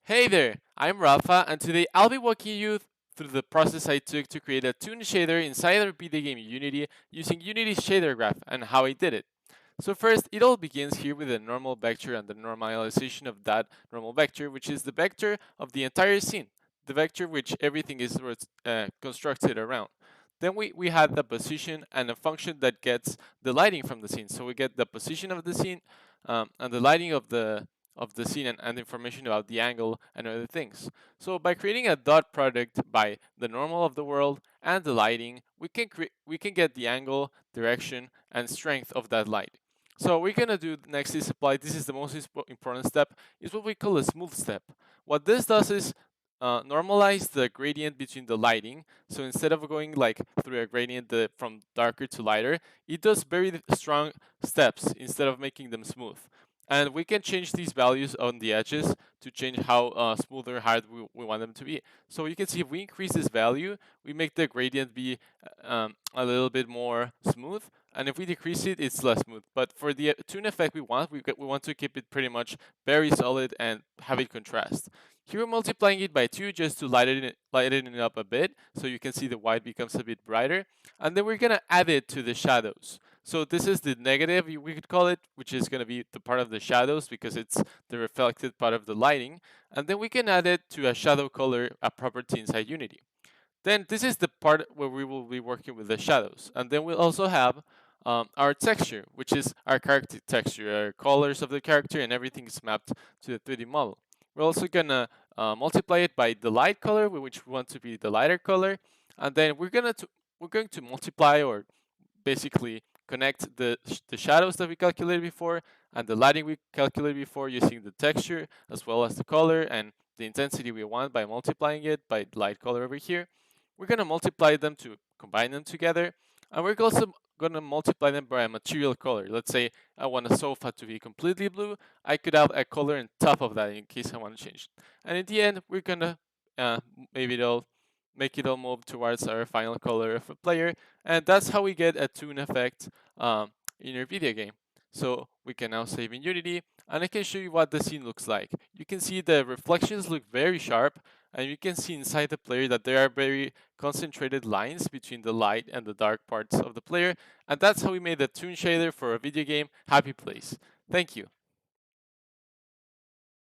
Hey there, I'm Rafa, and today I'll be walking you through the process I took to create a Toon shader inside our video game Unity using Unity's shader graph and how I did it. So first, it all begins here with a normal vector and the normalization of that normal vector, which is the vector of the entire scene, the vector which everything is constructed around. Then we have the position and a function that gets the lighting from the scene. So we get the position of the scene and the lighting of the scene and information about the angle and other things. So by creating a dot product by the normal of the world and the lighting, we can get the angle, direction, and strength of that light. So what we're gonna do next is apply. This is the most important step. Is what we call a smooth step. What this does is normalize the gradient between the lighting. So instead of going like through a gradient from darker to lighter, it does very strong steps instead of making them smooth. And we can change these values on the edges to change how smooth or hard we want them to be. So you can see if we increase this value, we make the gradient be a little bit more smooth. And if we decrease it, it's less smooth. But for the tune effect we want to keep it pretty much very solid and have it contrast. Here we're multiplying it by 2 just to lighten it up a bit so you can see the white becomes a bit brighter. And then we're going to add it to the shadows. So this is the negative, we could call it, which is going to be the part of the shadows because it's the reflected part of the lighting. And then we can add it to a shadow color, a property inside Unity. Then this is the part where we will be working with the shadows. And then we'll also have our texture, which is our character texture, our colors of the character, and everything is mapped to the 3D model. We're also gonna multiply it by the light color, which we want to be the lighter color, and then we're going to multiply or basically connect the shadows that we calculated before and the lighting we calculated before using the texture as well as the color and the intensity we want by multiplying it by the light color over here. We're going to multiply them to combine them together, and we're also going to multiply them by a material color. Let's say I want a sofa to be completely blue. I could add a color on top of that in case I want to change it. And in the end, we're going to maybe it'll make it all move towards our final color of a player, and that's how we get a tune effect in your video game. So we can now save in Unity, and I can show you what the scene looks like. You can see the reflections look very sharp, and you can see inside the player that there are very concentrated lines between the light and the dark parts of the player, and that's how we made the Toon shader for a video game HappyPlace. Thank you.